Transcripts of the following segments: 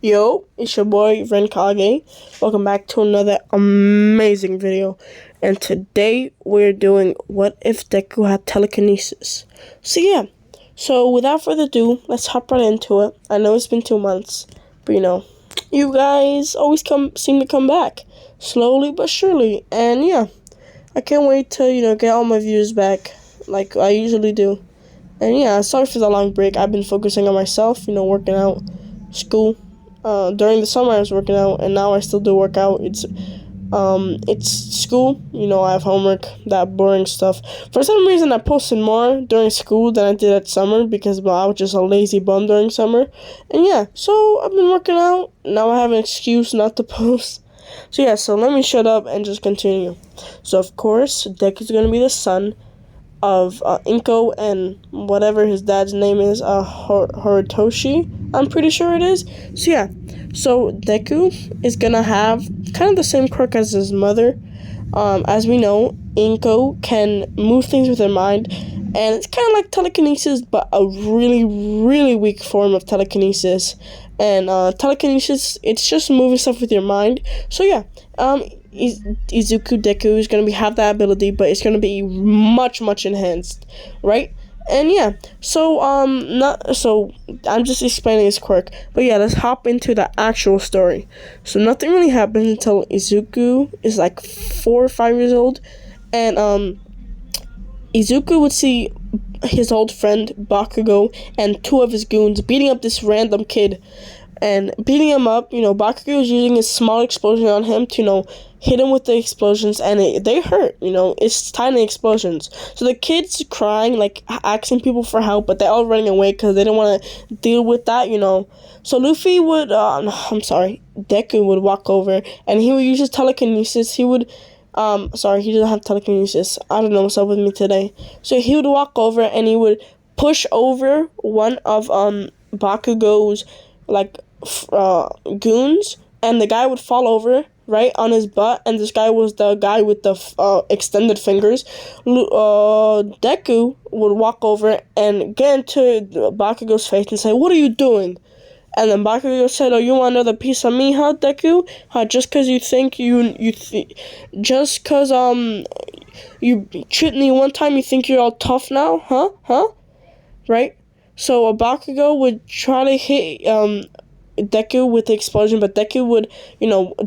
Yo, it's your boy Renkage. Welcome back to another amazing video. And today we're doing what if Deku had telekinesis. So without further ado, let's hop right into it. I know it's been 2 months, but you guys always seem to come back slowly but surely. And I can't wait to get all my views back like I usually do. And sorry for the long break. I've been focusing on myself, working out, school. During the summer I was working out, and now I still do work out. It's school. I have homework, that boring stuff. For some reason, I posted more during school than I did at summer because I was just a lazy bum during summer. And so I've been working out. Now I have an excuse not to post. So let me shut up and just continue. So of course, Deku's gonna be the son of Inko and whatever his dad's name is, Horitoshi, I'm pretty sure it is. So Deku is gonna have kind of the same quirk as his mother. As we know, Inko can move things with her mind, and it's kind of like telekinesis, but a really, really weak form of telekinesis. And telekinesis, it's just moving stuff with your mind. Izuku Deku is gonna have that ability, but it's gonna be much, much enhanced, right? And I'm just explaining his quirk. But let's hop into the actual story. So nothing really happens until Izuku is like 4 or 5 years old, and Izuku would see his old friend Bakugo and 2 of his goons beating up this random kid. And beating him up, Bakugo is using his small explosion on him to, hit him with the explosions, and they hurt, it's tiny explosions. So the kid's crying, like, asking people for help, but they're all running away because they don't want to deal with that, So Deku would walk over, and he would use his telekinesis. He doesn't have telekinesis. I don't know what's up with me today. So he would walk over, and he would push over one of, Bakugo's, goons, and the guy would fall over right on his butt, and this guy was the guy with the extended fingers. Deku would walk over and get into Bakugo's face and say, "What are you doing?" And then Bakugo said, "Oh, you want another piece of me, huh, Deku? Just cause you think just cause you tripped me one time, you think you're all tough now, huh? Right?" So Bakugo would try to hit Deku with the explosion, but Deku would,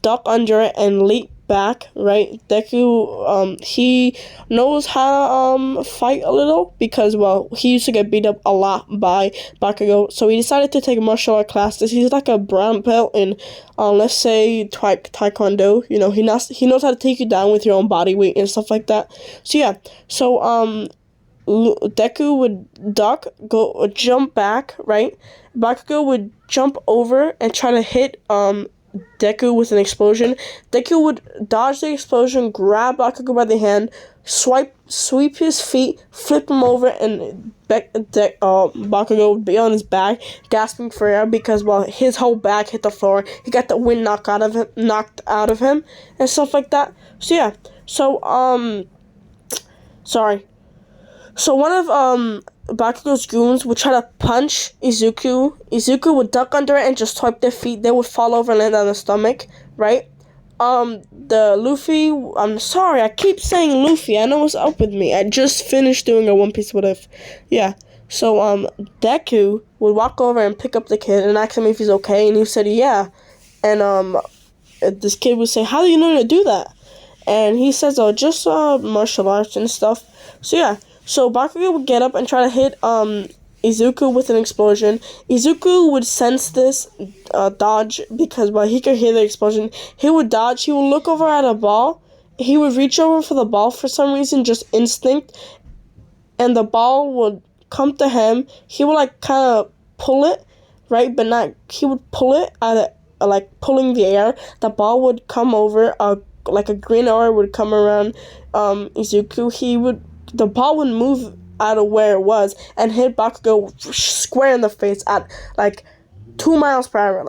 duck under it and leap back, right? Deku, he knows how to fight a little because, he used to get beat up a lot by Bakugo, so he decided to take a martial art classes. He's like a brown belt in, let's say, Taekwondo. He knows how to take you down with your own body weight and stuff like that. Deku would jump back, right? Bakugo would jump over and try to hit Deku with an explosion. Deku would dodge the explosion, grab Bakugo by the hand, sweep his feet, flip him over, and Bakugo would be on his back, gasping for air because his whole back hit the floor. He got the wind knocked out of him, and stuff like that. So one of Bakugo's goons would try to punch Izuku. Izuku would duck under it and just swipe their feet. They would fall over and land on the stomach, right? The Luffy, I'm sorry, I keep saying Luffy. I know what's up with me. I just finished doing a One Piece What If. So Deku would walk over and pick up the kid and ask him if he's okay, and he said yeah. And this kid would say, "How do you know to do that?" And he says, "Oh, just martial arts and stuff." So Bakugo would get up and try to hit Izuku with an explosion. Izuku would sense this, dodge, because he could hear the explosion. He would dodge. He would look over at a ball. He would reach over for the ball for some reason, just instinct, and the ball would come to him. He would kind of pull it, right? But not. He would pull it out of pulling the air. The ball would come over. Like a green aura would come around Izuku. The ball would move out of where it was and hit Bakugo square in the face at 2 miles per hour,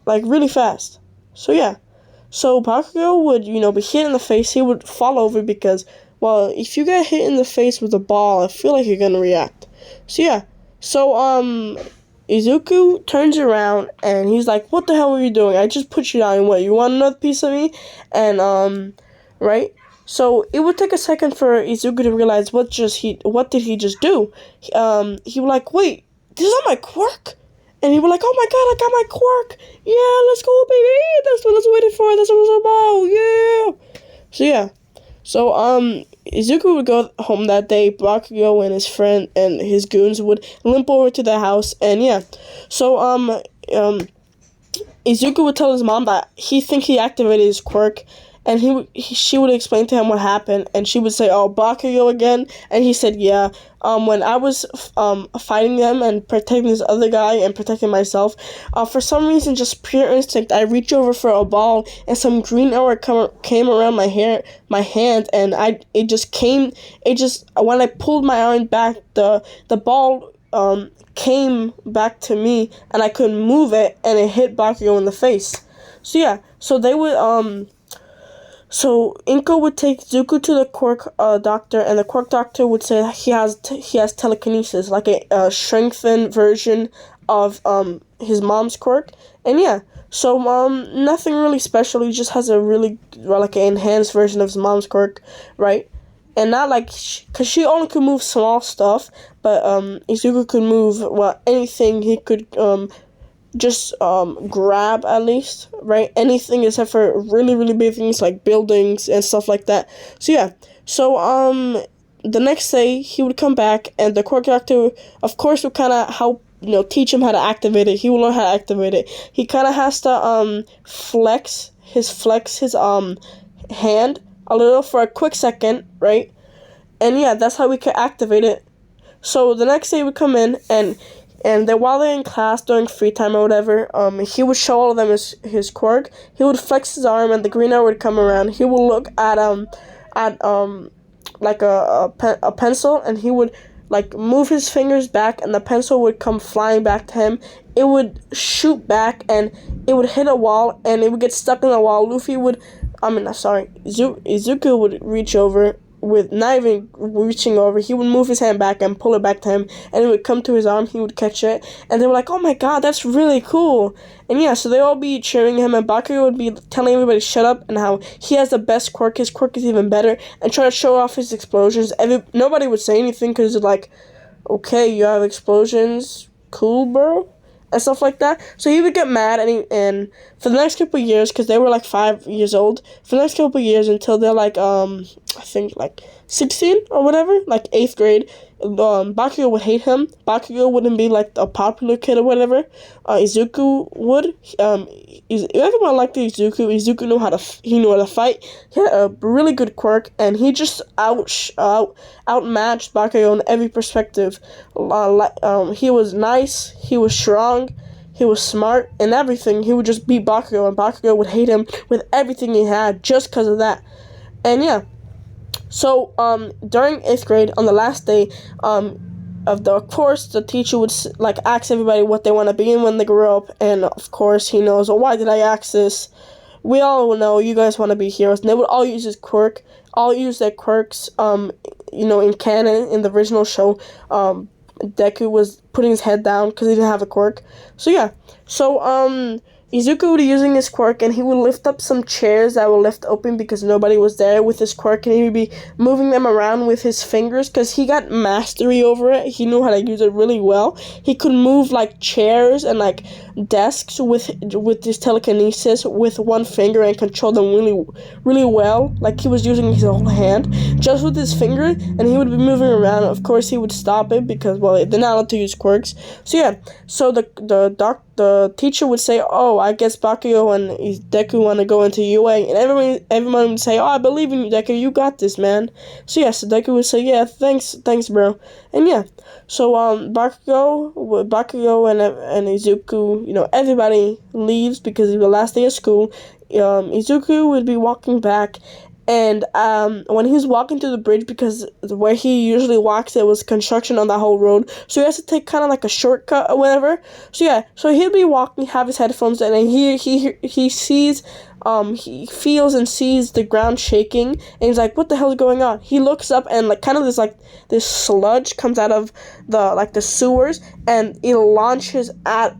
like really fast. So Bakugo would be hit in the face. He would fall over because if you get hit in the face with a ball, I feel like you're gonna react. So Izuku turns around and he's like, "What the hell are you doing? I just put you down. What, you want another piece of me?" And right. So it would take a second for Izuku to realize what did he just do. He was like, "Wait, this is my quirk," and he was like, "Oh my god, I got my quirk! Yeah, let's go, baby! That's what I was waiting for. That's what it was about. Yeah." So yeah. So Izuku would go home that day. Bakugo and his friend and his goons would limp over to the house, and yeah. So Izuku would tell his mom that he activated his quirk, and she would explain to him what happened, and she would say, "Oh, Bakugo again?" And he said, "Yeah. When I was fighting them and protecting this other guy and protecting myself, for some reason, just pure instinct, I reached over for a ball, and some green arrow came around my hand, and when I pulled my arm back, the ball came back to me, and I couldn't move it, and it hit Bakugo in the face." So yeah, so they would So Inko would take Zuko to the quirk doctor, and the quirk doctor would say that he has telekinesis, like a strengthened version of his mom's quirk, and yeah. So nothing really special. He just has a really like an enhanced version of his mom's quirk, right? And not like because she only could move small stuff, but Izuku could move anything. He could just grab at least, right? Anything except for really, really big things like buildings and stuff like that. So yeah. So the next day he would come back, and the quirk doctor of course would kinda help, teach him how to activate it. He will learn how to activate it. He kinda has to flex his hand a little for a quick second, right? And yeah, that's how we can activate it. So the next day we come in, and then while they're in class during free time or whatever, he would show all of them his quirk. He would flex his arm, and the green arrow would come around. He would look at like a pencil, and he would like move his fingers back, and the pencil would come flying back to him. It would shoot back, and it would hit a wall, and it would get stuck in the wall. Izuku would reach over. With not even reaching over, he would move his hand back and pull it back to him, and it would come to his arm. He would catch it, and they were like, "Oh my god, that's really cool!" And yeah, so they all be cheering him, and Bakugo would be telling everybody shut up and how he has the best quirk. His quirk is even better, and try to show off his explosions. Nobody would say anything because it's like, "Okay, you have explosions, cool, bro," and stuff like that. So he would get mad, and for the next couple of years, because they were like 5 years old, for the next couple of years until they're like I think like 16 or whatever, like 8th grade, Bakugo would hate him. Bakugo wouldn't be like a popular kid or whatever. Izuku would. Everyone liked Izuku. Izuku knew how to fight. He had a really good quirk, and he just outmatched Bakugo in every perspective. He was nice. He was strong. He was smart and everything. He would just beat Bakugo, and Bakugo would hate him with everything he had just because of that. And yeah. So, during 8th grade, on the last day, of the course, the teacher would, ask everybody what they want to be when they grow up, and, of course, he knows, "Oh, why did I ask this? We all know you guys want to be heroes," and they would all use his quirk, all use their quirks, in canon, in the original show, Deku was putting his head down because he didn't have a quirk. So, yeah. So, Izuku would be using his quirk, and he would lift up some chairs that were left open because nobody was there with his quirk, and he would be moving them around with his fingers because he got mastery over it. He knew how to use it really well. He could move chairs and desks with his telekinesis with one finger and control them really, really well. Like he was using his whole hand just with his finger, and he would be moving around. Of course, he would stop it because they're not allowed to use quirks. So yeah, so the teacher would say, "Oh, I guess Bakugo and Deku want to go into UA," and everyone would say, "Oh, I believe in you, Deku. You got this, man." So yeah, so Deku would say, "Yeah, thanks, bro." And yeah, so Bakugo and Izuku, everybody leaves because it's the last day of school. Izuku would be walking back. And when he was walking to the bridge, because where he usually walks, there was construction on that whole road, so he has to take kind of like a shortcut or whatever. So yeah, so he'll be walking, have his headphones, and then he sees he feels and sees the ground shaking, and he's like, what the hell is going on? He looks up, and like kind of this sludge comes out of the sewers, and it launches at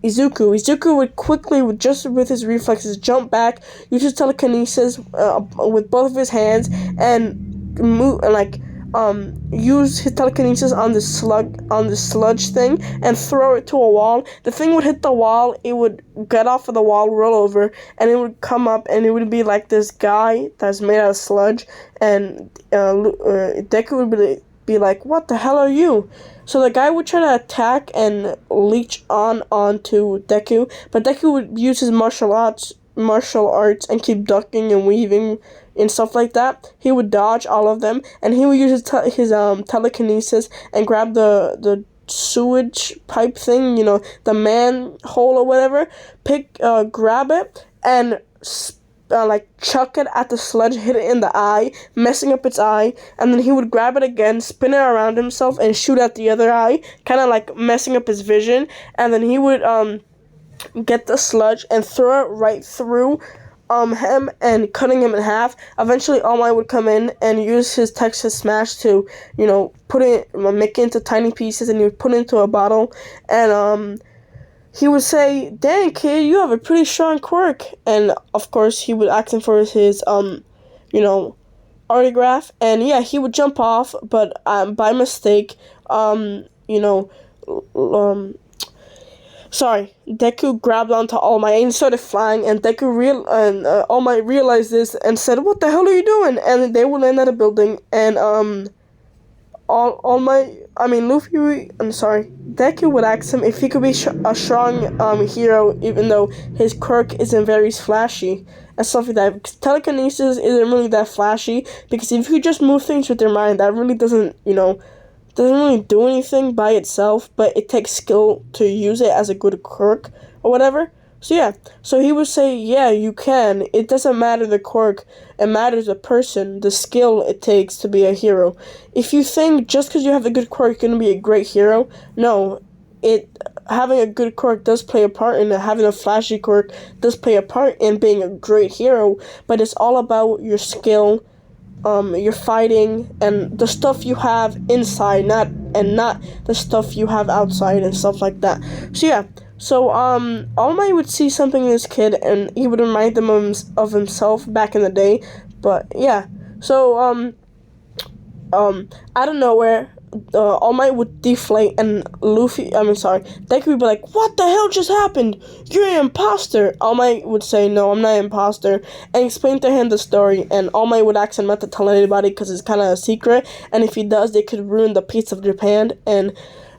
Izuku. Izuku would quickly, with his reflexes, jump back, use his telekinesis with both of his hands, and move use his telekinesis on the sludge thing, and throw it to a wall. The thing would hit the wall. It would get off of the wall, roll over, and it would come up, and it would be like this guy that's made out of sludge, and Deku would be like, "What the hell are you?" So the guy would try to attack and leech onto Deku, but Deku would use his martial arts and keep ducking and weaving and stuff like that. He would dodge all of them, and he would use his telekinesis and grab the sewage pipe thing, the manhole or whatever. Grab it and chuck it at the sludge, hit it in the eye, messing up its eye, and then he would grab it again, spin it around himself, and shoot at the other eye, kind of like messing up his vision, and then he would get the sludge and throw it right through him and cutting him in half. Eventually, All Might would come in and use his Texas Smash to, make it into tiny pieces, and he would put it into a bottle, and he would say, "Dang, kid, you have a pretty strong quirk." And, of course, he would ask him for his, autograph. And, yeah, he would jump off, but by mistake, Deku grabbed onto All Might and started flying. And All Might realized this and said, "What the hell are you doing?" And they would land at a building, and, Deku would ask him if he could be a strong hero, even though his quirk isn't very flashy and stuff like that. Because telekinesis isn't really that flashy, because if you just move things with your mind, that really doesn't really do anything by itself, but it takes skill to use it as a good quirk or whatever. So yeah, so he would say, yeah, you can. It doesn't matter the quirk. It matters the person, the skill it takes to be a hero. If you think just because you have a good quirk you're going to be a great hero, no. Having a good quirk does play a part, and having a flashy quirk does play a part in being a great hero, but it's all about your skill, your fighting, and the stuff you have inside, not the stuff you have outside and stuff like that. So yeah. So, All Might would see something in this kid, and he would remind them of himself back in the day. But, yeah. So, out of nowhere, All Might would deflate, and Deku would be like, "What the hell just happened? You're an imposter!" All Might would say, "No, I'm not an imposter," and explain to him the story, and All Might would ask him not to tell anybody, because it's kind of a secret, and if he does, they could ruin the peace of Japan, and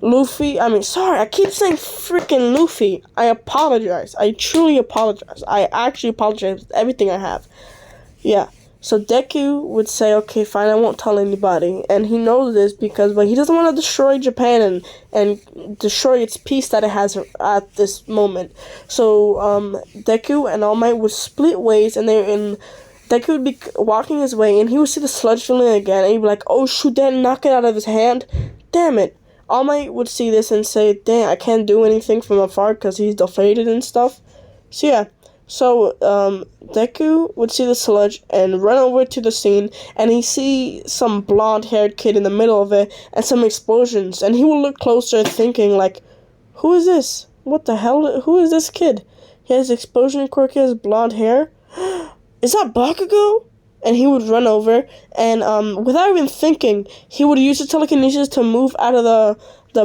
I keep saying freaking Luffy. I apologize. I truly apologize. I actually apologize with everything I have. Yeah. So Deku would say, "Okay, fine, I won't tell anybody." And he knows this but he doesn't want to destroy Japan and destroy its peace that it has at this moment. So, Deku and All Might would split ways, and Deku would be walking his way, and he would see the sludge villain again, and he'd be like, "Oh shoot, didn't knock it out of his hand. Damn it." All Might would see this and say, "Dang, I can't do anything from afar because he's deflated and stuff." So yeah. So, Deku would see the sludge and run over to the scene, and he see some blonde-haired kid in the middle of it and some explosions, and he would look closer thinking like, "Who is this? What the hell? Who is this kid? He has explosion quirk, he has blonde hair. Is that Bakugo?" And he would run over, and without even thinking, he would use the telekinesis to move out of the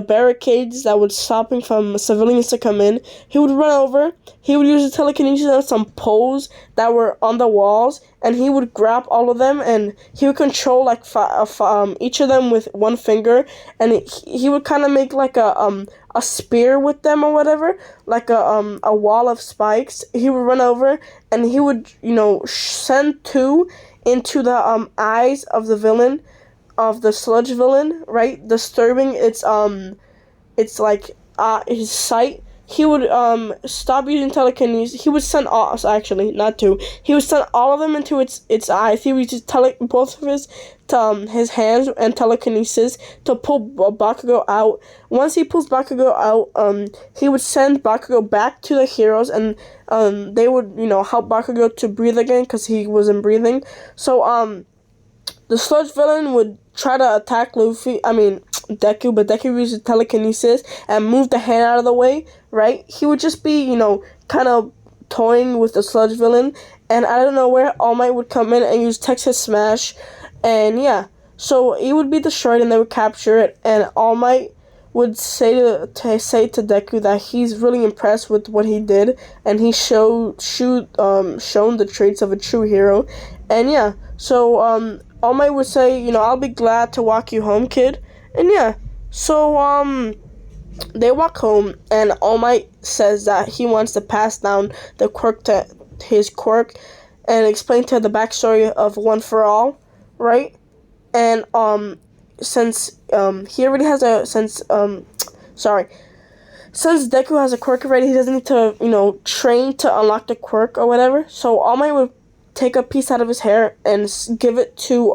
barricades that would stop him from civilians to come in. He would run over, he would use the telekinesis on some poles that were on the walls, and he would grab all of them, and he would control each of them with one finger, and he would kind of make like a spear with them or whatever, like a wall of spikes. He would run over, and he would send two into the eyes of the villain, of the sludge villain, right, disturbing its his sight, he would stop using telekinesis. He would send all, actually not two. He would send all of them into its eyes. He would use both of his hands and telekinesis to pull Bakugo out. Once he pulls Bakugo out, he would send Bakugo back to the heroes, and they would help Bakugo to breathe again because he wasn't breathing. So the sludge villain would try to attack Deku, but Deku uses telekinesis and moved the hand out of the way, right? He would just be, kind of toying with the sludge villain, and I don't know where All Might would come in and use Texas Smash, and yeah. So he would be destroyed and they would capture it, and All Might would say to Deku that he's really impressed with what he did, and he shown the traits of a true hero, and yeah. So All Might would say, I'll be glad to walk you home, kid, and yeah. So they walk home, and All Might says that he wants to pass down the quirk to his quirk, and explain to the backstory of One for All, right? And since he already has since Deku has a quirk already, he doesn't need to train to unlock the quirk or whatever. So All Might would take a piece out of his hair and give it to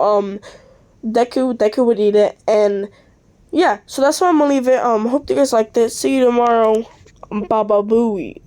Deku. Deku would eat it, and yeah. So that's why I'm gonna leave it. Hope you guys liked it. See you tomorrow. Baba Booey.